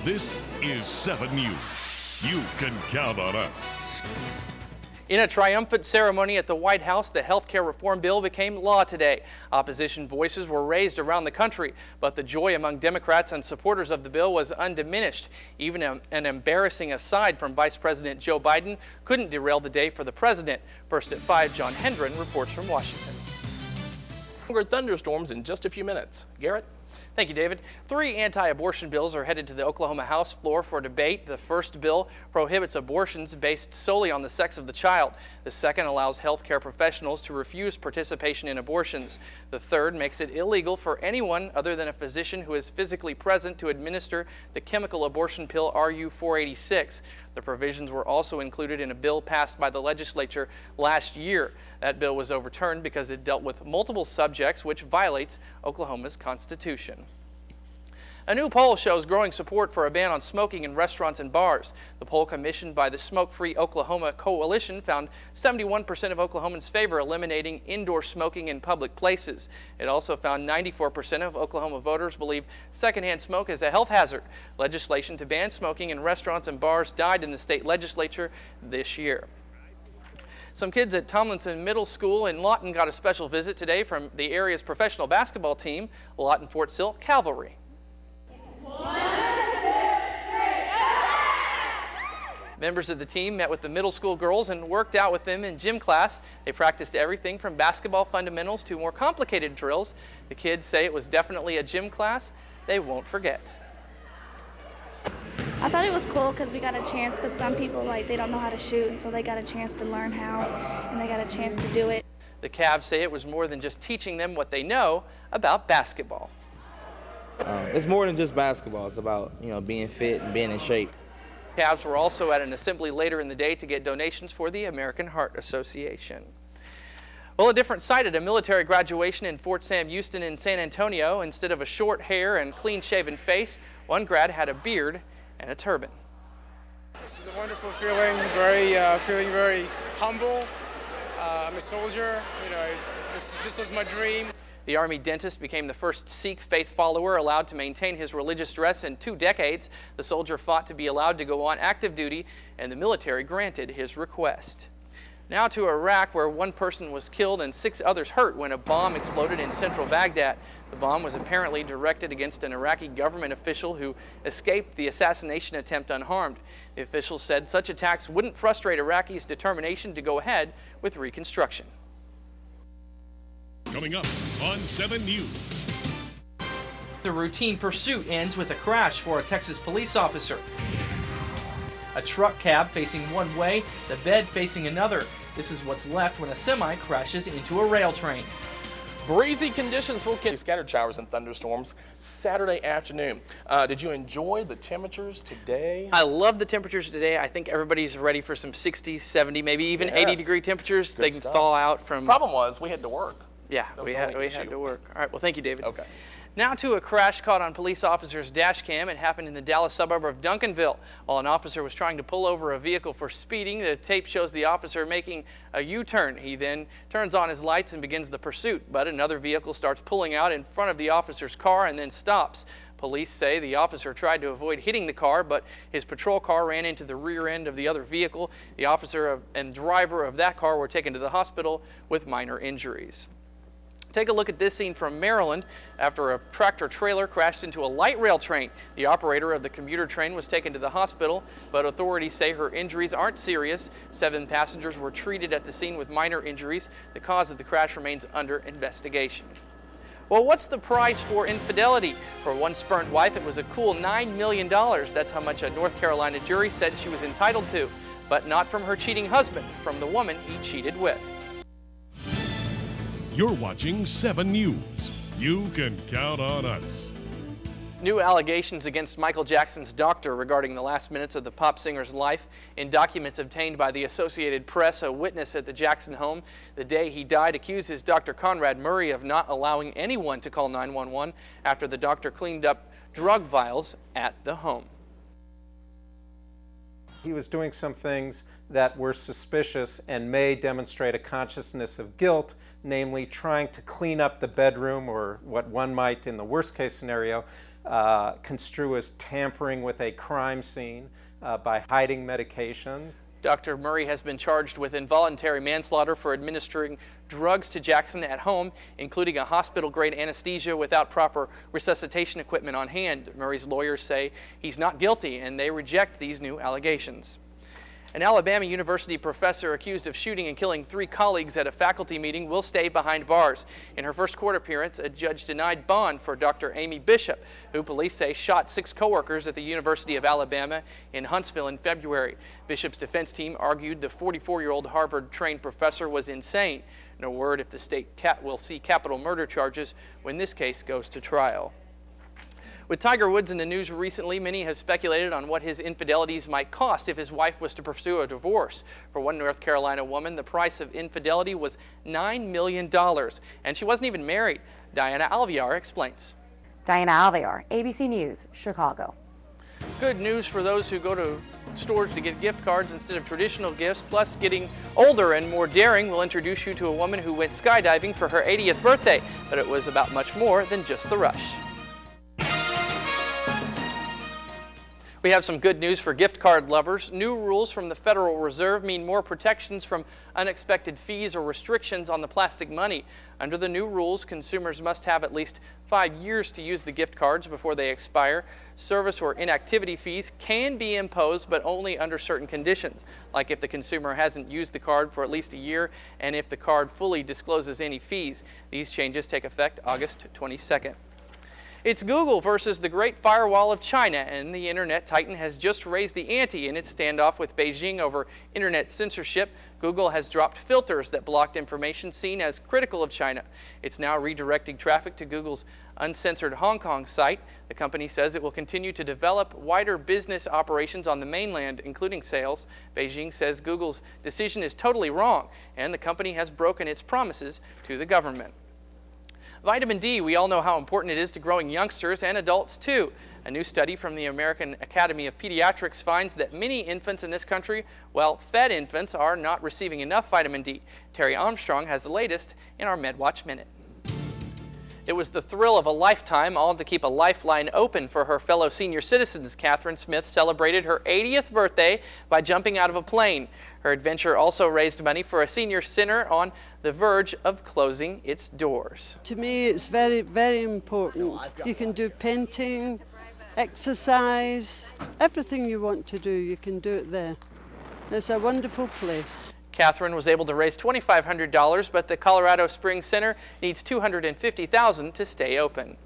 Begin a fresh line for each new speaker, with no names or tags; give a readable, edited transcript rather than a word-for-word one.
This is 7 News. You can count on us.
In a triumphant ceremony at the White House, the health care reform bill became law today. Opposition voices were raised around the country, but the joy among Democrats and supporters of the bill was undiminished. Even an embarrassing aside from Vice President Joe Biden couldn't derail the day for the president. First at 5, John Hendren reports from Washington.
Stronger thunderstorms in just a few minutes. Garrett?
Thank you, David. 3 anti-abortion bills are headed to the Oklahoma House floor for debate. The first bill prohibits abortions based solely on the sex of the child. The second allows healthcare professionals to refuse participation in abortions. The third makes it illegal for anyone other than a physician who is physically present to administer the chemical abortion pill RU-486. The provisions were also included in a bill passed by the legislature last year. That bill was overturned because it dealt with multiple subjects, which violates Oklahoma's constitution. A new poll shows growing support for a ban on smoking in restaurants and bars. The poll commissioned by the Smoke-Free Oklahoma Coalition found 71% of Oklahomans favor eliminating indoor smoking in public places. It also found 94% of Oklahoma voters believe secondhand smoke is a health hazard. Legislation to ban smoking in restaurants and bars died in the state legislature this year. Some kids at Tomlinson Middle School in Lawton got a special visit today from the area's professional basketball team, Lawton Fort Sill Cavalry. 1, 2, 3, Members of the team met with the middle school girls and worked out with them in gym class. They practiced everything from basketball fundamentals to more complicated drills. The kids say it was definitely a gym class they won't forget.
I thought it was cool because we got a chance, because some people, they don't know how to shoot, and so they got a chance to learn how, and they got a chance to do it.
The Cavs say it was more than just teaching them what they know about basketball.
It's more than just basketball. It's about, being fit and being in shape.
Cavs were also at an assembly later in the day to get donations for the American Heart Association. Well, a different sight at a military graduation in Fort Sam Houston in San Antonio. Instead of a short hair and clean-shaven face, one grad had a beard and a turban.
This is a wonderful feeling, feeling very humble. I'm a soldier, this was my dream.
The Army dentist became the first Sikh faith follower allowed to maintain his religious dress in 2 decades. The soldier fought to be allowed to go on active duty, and the military granted his request. Now to Iraq, where 1 person was killed and 6 others hurt when a bomb exploded in central Baghdad. The bomb was apparently directed against an Iraqi government official who escaped the assassination attempt unharmed. The official said such attacks wouldn't frustrate Iraqis' determination to go ahead with reconstruction.
Coming up on 7 News.
The routine pursuit ends with a crash for a Texas police officer. A truck cab facing one way, the bed facing another. This is what's left when a semi crashes into a rail train.
Breezy conditions will continue. Scattered showers and thunderstorms Saturday afternoon. Did you enjoy the temperatures today?
I love the temperatures today. I think everybody's ready for some 60, 70, maybe even 80-degree temperatures.
Good
they can
stuff.
thaw out from...
Problem was we had to work.
Yeah,
That was
we
the
had
only
to
issue.
work. All right, well, thank you, David.
Okay.
Now to a crash caught on police officers' dash cam. It happened in the Dallas suburb of Duncanville. While an officer was trying to pull over a vehicle for speeding, the tape shows the officer making a U-turn. He then turns on his lights and begins the pursuit, but another vehicle starts pulling out in front of the officer's car and then stops. Police say the officer tried to avoid hitting the car, but his patrol car ran into the rear end of the other vehicle. The officer and driver of that car were taken to the hospital with minor injuries. Take a look at this scene from Maryland after a tractor trailer crashed into a light rail train. The operator of the commuter train was taken to the hospital, but authorities say her injuries aren't serious. 7 passengers were treated at the scene with minor injuries. The cause of the crash remains under investigation. Well, what's the price for infidelity? For one spurned wife, it was a cool $9 million. That's how much a North Carolina jury said she was entitled to, but not from her cheating husband, from the woman he cheated with.
You're watching 7 News. You can count on us.
New allegations against Michael Jackson's doctor regarding the last minutes of the pop singer's life. In documents obtained by the Associated Press, a witness at the Jackson home the day he died accuses Dr. Conrad Murray of not allowing anyone to call 911 after the doctor cleaned up drug vials at the home.
He was doing some things that were suspicious and may demonstrate a consciousness of guilt, namely trying to clean up the bedroom, or what one might, in the worst case scenario, construe as tampering with a crime scene by hiding medications.
Dr. Murray has been charged with involuntary manslaughter for administering drugs to Jackson at home, including a hospital-grade anesthesia without proper resuscitation equipment on hand. Murray's lawyers say he's not guilty, and they reject these new allegations. An Alabama University professor accused of shooting and killing 3 colleagues at a faculty meeting will stay behind bars. In her first court appearance, a judge denied bond for Dr. Amy Bishop, who police say shot 6 coworkers at the University of Alabama in Huntsville in February. Bishop's defense team argued the 44-year-old Harvard-trained professor was insane. No word if the state will see capital murder charges when this case goes to trial. With Tiger Woods in the news recently, many have speculated on what his infidelities might cost if his wife was to pursue a divorce. For one North Carolina woman, the price of infidelity was $9 million, and she wasn't even married. Diana Alviar explains.
Diana Alviar, ABC News, Chicago.
Good news for those who go to stores to get gift cards instead of traditional gifts, plus getting older and more daring. We'll introduce you to a woman who went skydiving for her 80th birthday, but it was about much more than just the rush. We have some good news for gift card lovers. New rules from the Federal Reserve mean more protections from unexpected fees or restrictions on the plastic money. Under the new rules, consumers must have at least 5 years to use the gift cards before they expire. Service or inactivity fees can be imposed, but only under certain conditions, like if the consumer hasn't used the card for at least a year and if the card fully discloses any fees. These changes take effect August 22nd. It's Google versus the Great Firewall of China, and the internet titan has just raised the ante in its standoff with Beijing over internet censorship. Google has dropped filters that blocked information seen as critical of China. It's now redirecting traffic to Google's uncensored Hong Kong site. The company says it will continue to develop wider business operations on the mainland, including sales. Beijing says Google's decision is totally wrong, and the company has broken its promises to the government. Vitamin D, we all know how important it is to growing youngsters and adults too. A new study from the American Academy of Pediatrics finds that many infants in this country, well, fed infants, are not receiving enough vitamin D. Terry Armstrong has the latest in our MedWatch Minute. It was the thrill of a lifetime, all to keep a lifeline open for her fellow senior citizens. Catherine Smith celebrated her 80th birthday by jumping out of a plane. Her adventure also raised money for a senior center on the verge of closing its doors.
To me, it's very, very important. You can do painting, exercise, everything you want to do, you can do it there. It's a wonderful place.
Catherine was able to raise $2,500, but the Colorado Springs Center needs $250,000 to stay open.